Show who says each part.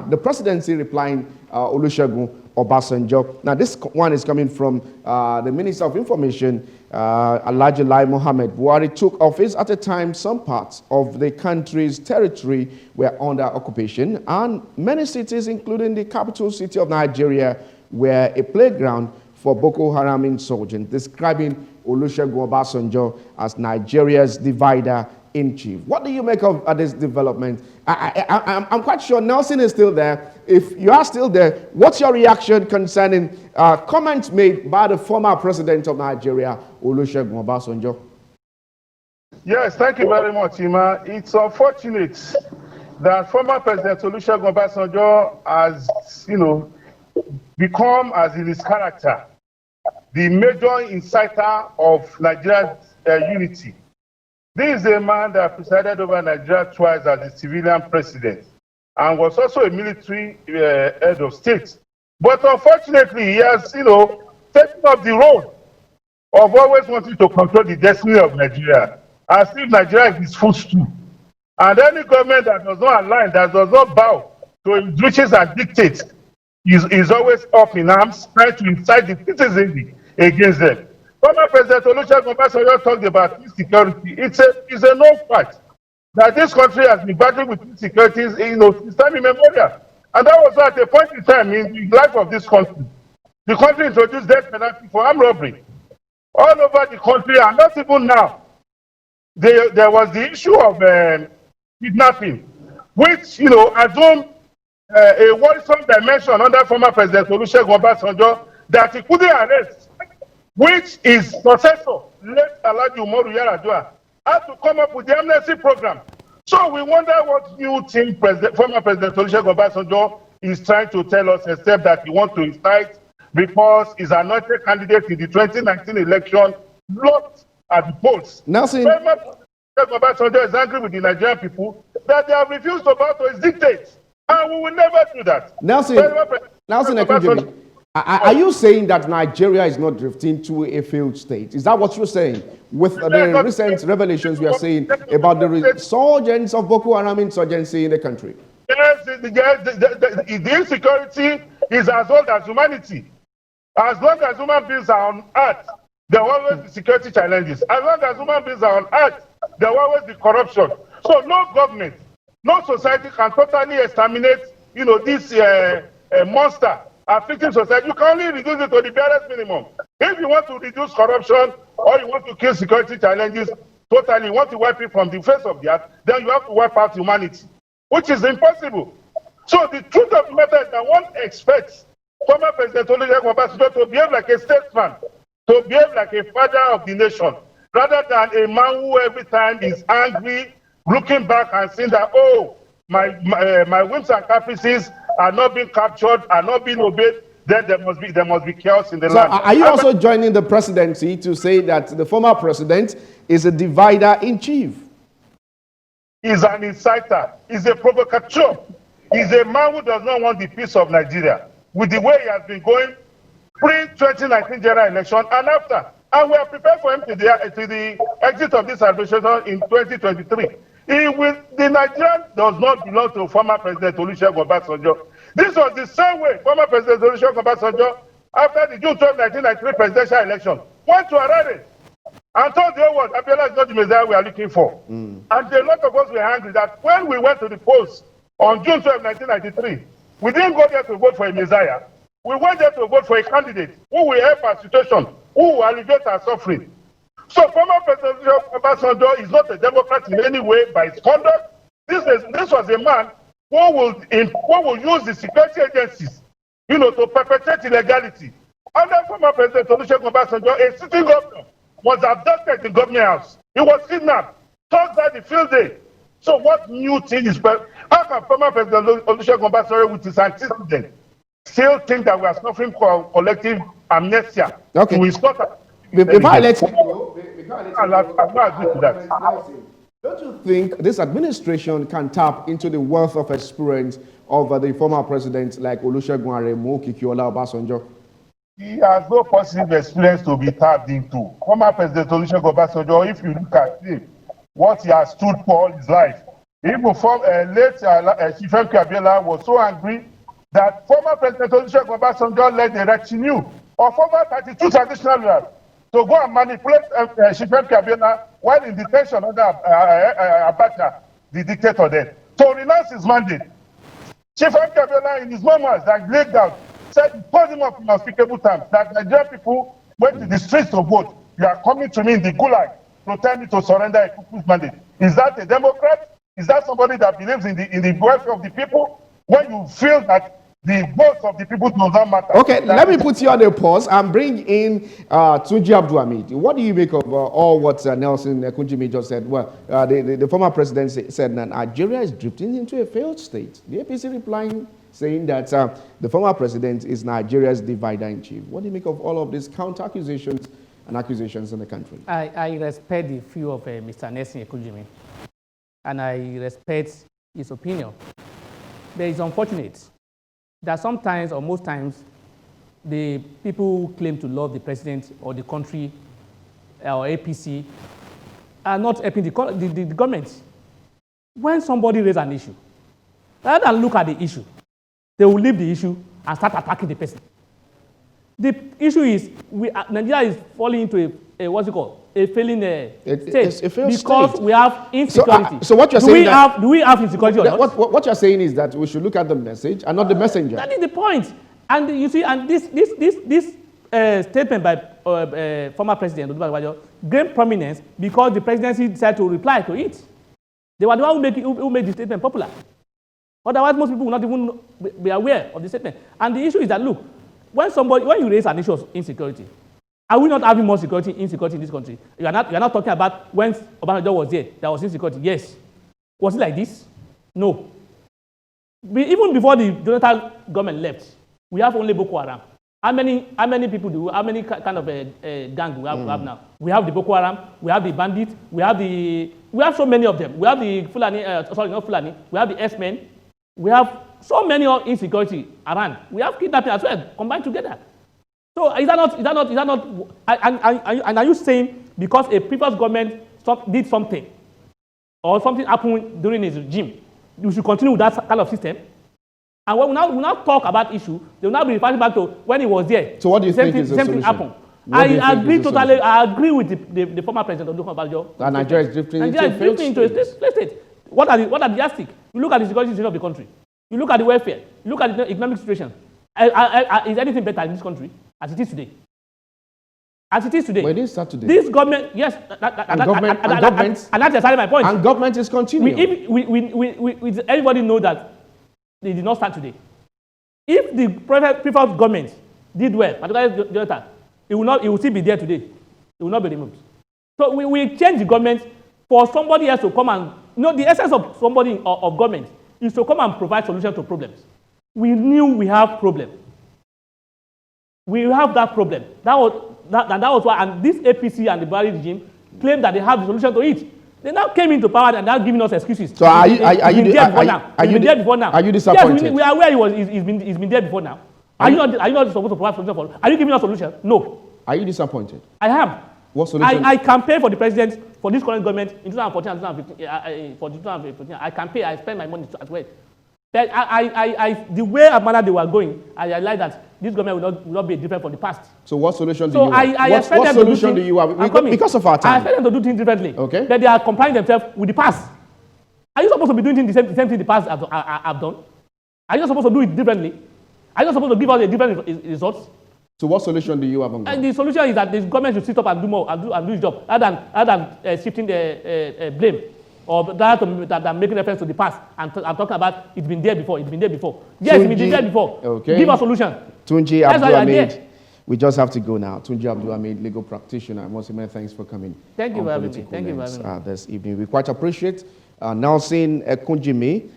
Speaker 1: the presidency replying Olusegun Obasanjo. Now, this one is coming from the Minister of Information, Alhaji Lai Mohammed Buhari, took office at a time some parts of the country's territory were under occupation, and many cities, including the capital city of Nigeria, were a playground for Boko Haram insurgents, describing Olusegun Obasanjo as Nigeria's divider-in-chief. What do you make of this development? I'm quite sure Nelson is still there. If you are still there, what's your reaction concerning comments made by the former president of Nigeria, Olusegun Obasanjo?
Speaker 2: Yes, thank you very much, Ima. It's unfortunate that former President Olusegun Obasanjo has, become, as in his character, the major inciter of Nigeria's unity. This is a man that presided over Nigeria twice as a civilian president and was also a military head of state. But unfortunately, he has, taken up the role of always wanting to control the destiny of Nigeria, as if Nigeria is his footstool. And any government that does not align, that does not bow to his wishes and dictates, is always up in arms, trying to incite the citizenry against them. Former President Olusegun Obasanjo talked about insecurity. It's a known fact that this country has been battling with insecurities, since time immemorial. And that was at a point in time in the life of this country. The country introduced death penalty for armed robbery all over the country, and not even now. There was the issue of kidnapping, which assumed a worrisome dimension under former President Olusegun Obasanjo that he couldn't arrest, which his successor, late Alhaji Umaru Yar'Adua, had to come up with the amnesty program. So we wonder what new thing former President Olusegun Obasanjo is trying to tell us, except that he wants to incite because his anointed candidate in the 2019 election lost at the polls.
Speaker 1: Nelson,
Speaker 2: former President Obasanjo is angry with the Nigerian people that they have refused to bow to his dictates, and we will never do that.
Speaker 1: Nelson, are you saying that Nigeria is not drifting to a failed state? Is that what you're saying? With the recent revelations we are seeing about the resurgence of Boko Haram insurgency in the country?
Speaker 2: Yes, the insecurity is as old as humanity. As long as human beings are on earth, there will always be security challenges. As long as human beings are on earth, there will always be corruption. So no government, no society can totally exterminate, this monster afflicting society. You can only reduce it to the barest minimum. If you want to reduce corruption or you want to kill security challenges totally, you want to wipe it from the face of the earth, then you have to wipe out humanity, which is impossible. So the truth of the matter is that one expects former President Olusegun Obasanjo to behave like a statesman, to behave like a father of the nation, rather than a man who every time is angry, looking back and saying that, my whims and caprices are not being captured, are not being obeyed, then there must be chaos in the land.
Speaker 1: Are you also joining the presidency to say that the former president is a divider-in-chief?
Speaker 2: He's an inciter. He's a provocateur. He's a man who does not want the peace of Nigeria, with the way he has been going pre-2019 general election and after. And we are prepared for him to the exit of this administration in 2023. The Nigerian does not belong to former President Olusegun Obasanjo. This was the same way former President Olusegun Obasanjo, after the June 12, 1993 presidential election, went to Harare and told the whole world, Abiola is not the Messiah we are looking for. And a lot of us were angry that when we went to the polls on June 12, 1993, we didn't go there to vote for a Messiah. We went there to vote for a candidate who will help our situation, who will alleviate our suffering. So former President Obasanjo is not a Democrat in any way by his conduct. This was a man who will use the security agencies, to perpetrate illegality. Under former President Olusegun Obasanjo, a sitting governor was abducted in government house. He was kidnapped, tossed out the field day. So what new thing is, how can former President Olusegun Obasanjo, with his antecedent, still think that we are suffering collective amnesia?
Speaker 1: Okay. If I let you go, don't you think this administration can tap into the wealth of experience of the former presidents like Olusegun Aremu, Kikiola Obasanjo?
Speaker 2: He has no positive experience to be tapped into. Former President Olusegun Obasanjo, if you look at him, what he has stood for all his life, Even late Chief Abiola was so angry that former President Olusegun Obasanjo led a retinue of over 32 traditional rulers to go and manipulate Chief Abiola while in detention under Abacha, the dictator then, to renounce his mandate. Chief Abiola, in his memoirs that laid out, said he told him up in unspeakable terms that Nigerian people went to the streets to vote. You are coming to me in the gulag to tell me to surrender a people's mandate. Is that a Democrat? Is that somebody that believes in the welfare of the people? When you feel that the votes of the people does not matter.
Speaker 1: Okay, let me put you on a pause and bring in Tunji Abdulhamid. What do you make of all what Nelson Kunjimi just said? Well, the former president said that Nigeria is drifting into a failed state. The APC replying, saying that the former president is Nigeria's divider-in-chief. What do you make of all of these counter-accusations and accusations in the country?
Speaker 3: I respect the view of Mr. Nelson Kunjimi, and I respect his opinion. But it's unfortunate that sometimes or most times the people who claim to love the president or the country or APC are not helping the government. When somebody raises an issue, rather than look at the issue, they will leave the issue and start attacking the person. The issue is Nigeria is falling into what's it called? A failing state. It's a failed because state. We have insecurity.
Speaker 1: So what you're saying
Speaker 3: do we have insecurity or not?
Speaker 1: What you're saying is that we should look at the message and not the messenger.
Speaker 3: That is the point. And you see, and this statement by former President Obasanjo gained prominence because the presidency decided to reply to it. They were the one who made the statement popular. Otherwise, most people will not even be aware of the statement. And the issue is that, look, when you raise an issue of insecurity, are we not having more insecurity in this country? You are not talking about when Obasanjo was there was insecurity. Yes. Was it like this? No. Even before the Jonathan government left, we have only Boko Haram. How many people do? How many kind of gang do we have now? We have the Boko Haram. We have the bandits. We have so many of them. We have the Fulani. Not Fulani. We have the S-men. We have so many insecurity around. We have kidnapping as well, combined together. So is that not? And are you saying because a previous government did something, or something happened during his regime, we should continue with that kind of system? And when we now talk about issue, they will now be referring back to when he was there.
Speaker 1: So what do you think is the solution?
Speaker 3: Same thing happened. I agree totally. I agree with the former president Obasanjo.
Speaker 1: That Nigeria is drifting into a failed state.
Speaker 3: What are the yardstick? You look at the security situation of the country. You look at the welfare. You look at the economic situation. Is anything better in this country as it is today? As it is today.
Speaker 1: Well, it didn't start today.
Speaker 3: This government, yes. And that's exactly my point.
Speaker 1: And government is continuing.
Speaker 3: Everybody know that they did not start today. If the previous government did well, particularly Jonathan, it will still be there today. It will not be removed. So we change the government for somebody else to come and, the essence of somebody of government is to come and provide solutions to problems. We knew we have problem. We have that problem. That was why, and this APC and the Buhari regime claimed that they have the solution to it. They now came into power and now giving us excuses.
Speaker 1: So are you disappointed?
Speaker 3: Yes, we are aware he's been there before now. Are you not supposed to provide solution for it? Are you giving us a solution? No.
Speaker 1: Are you disappointed?
Speaker 3: I am.
Speaker 1: What solution?
Speaker 3: I campaigned for the president, for this current government in 2014 and 2015. For 2015, I campaigned, I spent my money as well. But the way and manner they were going, I realized that this government will not be different from the past.
Speaker 1: So what solution do you have? What solution do you have? Because of our time.
Speaker 3: I expect them to do things differently.
Speaker 1: Okay.
Speaker 3: That they are complying themselves with the past. Are you supposed to be doing the same thing the past have done? Are you not supposed to do it differently? Are you not supposed to give us a different results?
Speaker 1: So what solution do you have on that?
Speaker 3: And the solution is that the government should sit up and do more and do its job rather than shifting the blame or that making reference to the past and talking about it's been there before. Yes, it's been there before. Okay. Give a solution.
Speaker 1: Tunji Abdulhamid, we just have to go now. Tunji Abdulhamid, legal practitioner. Once again, thanks for coming.
Speaker 3: Thank you for having me. Thank you for having me.
Speaker 1: This evening, we quite appreciate Nelson Kunjimi.